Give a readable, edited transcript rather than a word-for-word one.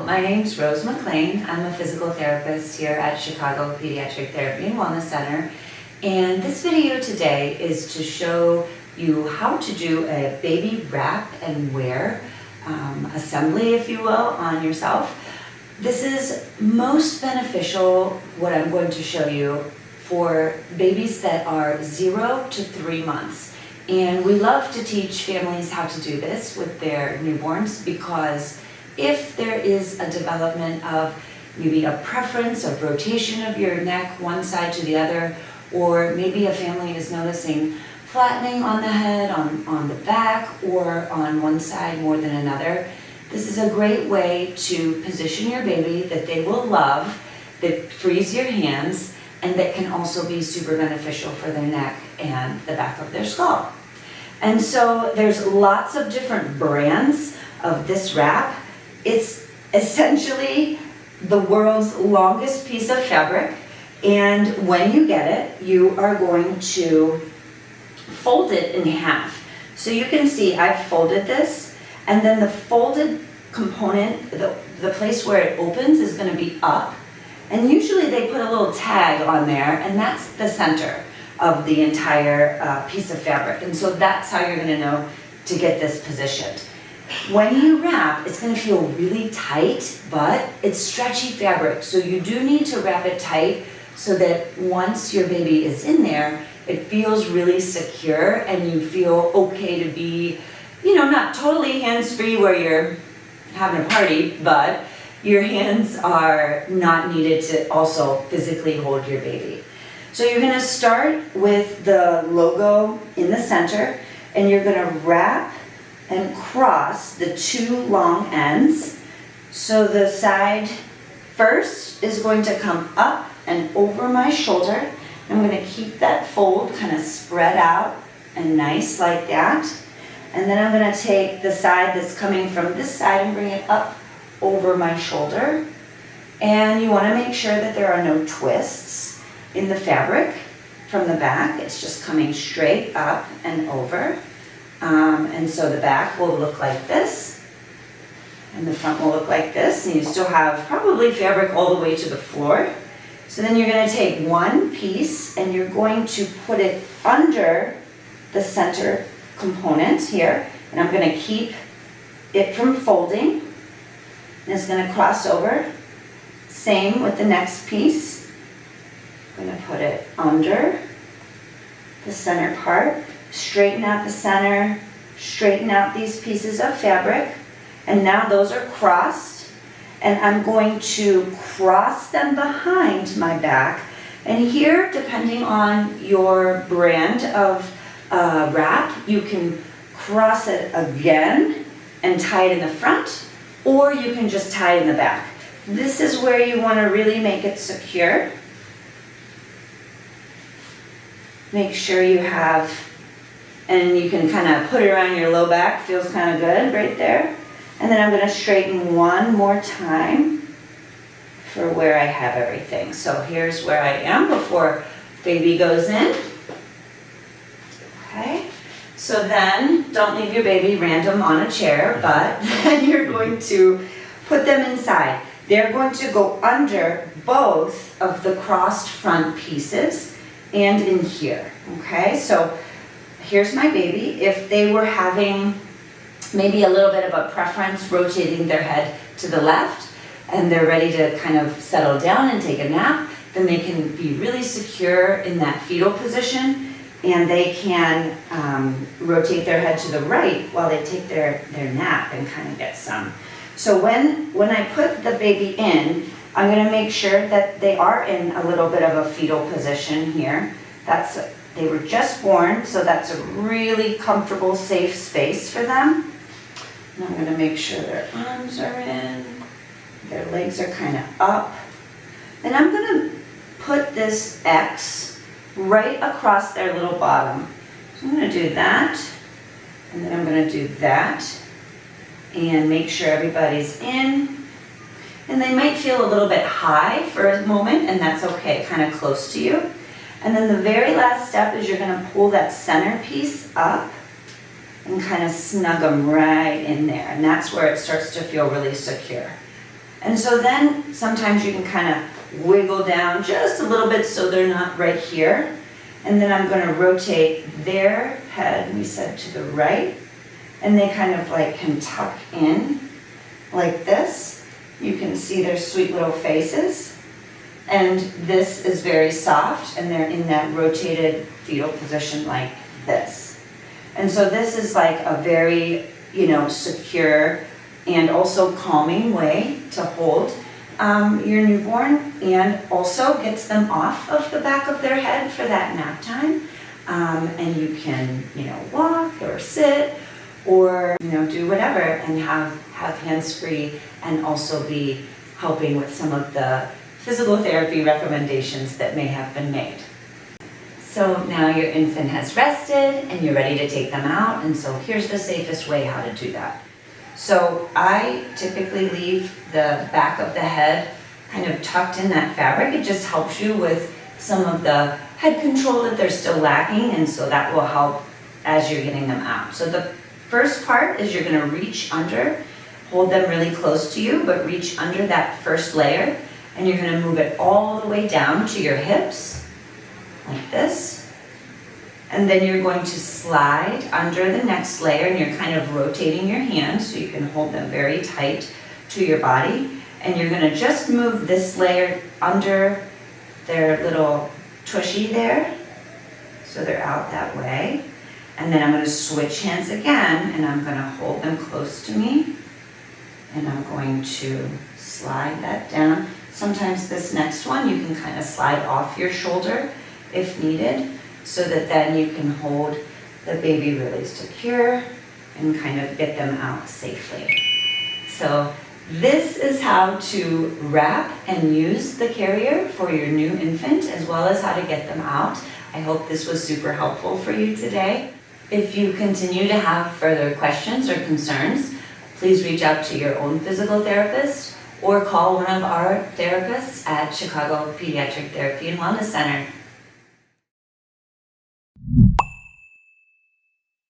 my name's Rose McLean. I'm a physical therapist here at Chicago Pediatric Therapy and Wellness Center. And this video today is to show you how to do a baby wrap and wear assembly, if you will, on yourself. This is most beneficial, what I'm going to show you, for babies that are 0 to 3 months. And we love to teach families how to do this with their newborns, because if there is a development of maybe a preference of rotation of your neck one side to the other, or maybe a family is noticing flattening on the head, on the back, or on one side more than another, this is a great way to position your baby that they will love, that frees your hands, and that can also be super beneficial for their neck and the back of their skull. And so there's lots of different brands of this wrap. It's essentially the world's longest piece of fabric, and when you get it, you are going to fold it in half. So you can see I've folded this, and then the folded component, the place where it opens is going to be up, and usually they put a little tag on there, and that's the center of the entire piece of fabric. And so that's how you're going to know to get this positioned. When you wrap, it's going to feel really tight, but it's stretchy fabric, so you do need to wrap it tight so that once your baby is in there, it feels really secure and you feel okay to be, not totally hands-free where you're having a party, but your hands are not needed to also physically hold your baby. So you're going to start with the logo in the center, and you're going to wrap and cross the two long ends. So the side first is going to come up and over my shoulder. I'm going to keep that fold kind of spread out and nice like that. And then I'm going to take the side that's coming from this side and bring it up over my shoulder. And you want to make sure that there are no twists in the fabric from the back. It's just coming straight up and over. And so the back will look like this, and the front will look like this, and you still have probably fabric all the way to the floor. So then you're going to take one piece and you're going to put it under the center component here, and I'm going to keep it from folding, and it's going to cross over. Same with the next piece. I'm going to put it under the center part, straighten out the center, straighten out these pieces of fabric, and now those are crossed, and I'm going to cross them behind my back. And here, depending on your brand of wrap, you can cross it again and tie it in the front, or you can just tie it in the back. This is where you want to really make it secure. Make sure you have, and you can kind of put it around your low back, feels kind of good right there. And then I'm going to straighten one more time for where I have everything. So here's where I am before baby goes in. Okay, so then don't leave your baby random on a chair, but then you're going to put them inside. They're going to go under both of the crossed front pieces and in here. Okay, so here's my baby. If they were having maybe a little bit of a preference rotating their head to the left, and they're ready to kind of settle down and take a nap, then they can be really secure in that fetal position, and they can rotate their head to the right while they take their nap and kind of get some. So when I put the baby in, I'm going to make sure that they are in a little bit of a fetal position here. They were just born, so that's a really comfortable, safe space for them. And I'm going to make sure their arms are in, their legs are kind of up. And I'm going to put this X right across their little bottom. So I'm going to do that, and then I'm going to do that, and make sure everybody's in. And they might feel a little bit high for a moment, and that's okay, kind of close to you. And then the very last step is you're going to pull that center piece up and kind of snug them right in there. And that's where it starts to feel really secure. And so then sometimes you can kind of wiggle down just a little bit so they're not right here. And then I'm going to rotate their head, we said, to the right. And they kind of like can tuck in like this. You can see their sweet little faces. And this is very soft, and they're in that rotated fetal position like this. And so this is like a very, secure and also calming way to hold your newborn, and also gets them off of the back of their head for that nap time. And you can, walk or sit or, do whatever and have hands-free, and also be helping with some of the physical therapy recommendations that may have been made. So now your infant has rested and you're ready to take them out, and so here's the safest way how to do that. So I typically leave the back of the head kind of tucked in that fabric. It just helps you with some of the head control that they're still lacking, and so that will help as you're getting them out. So the first part is you're going to reach under, hold them really close to you, but reach under that first layer, and you're going to move it all the way down to your hips, like this. And then you're going to slide under the next layer, and you're kind of rotating your hands so you can hold them very tight to your body. And you're going to just move this layer under their little tushy there, so they're out that way. And then I'm going to switch hands again, and I'm going to hold them close to me, and I'm going to slide that down. Sometimes this next one you can kind of slide off your shoulder if needed, so that then you can hold the baby really secure and kind of get them out safely. So this is how to wrap and use the carrier for your new infant, as well as how to get them out. I hope this was super helpful for you today. If you continue to have further questions or concerns, please reach out to your own physical therapist or call one of our therapists at Chicago Pediatric Therapy and Wellness Center.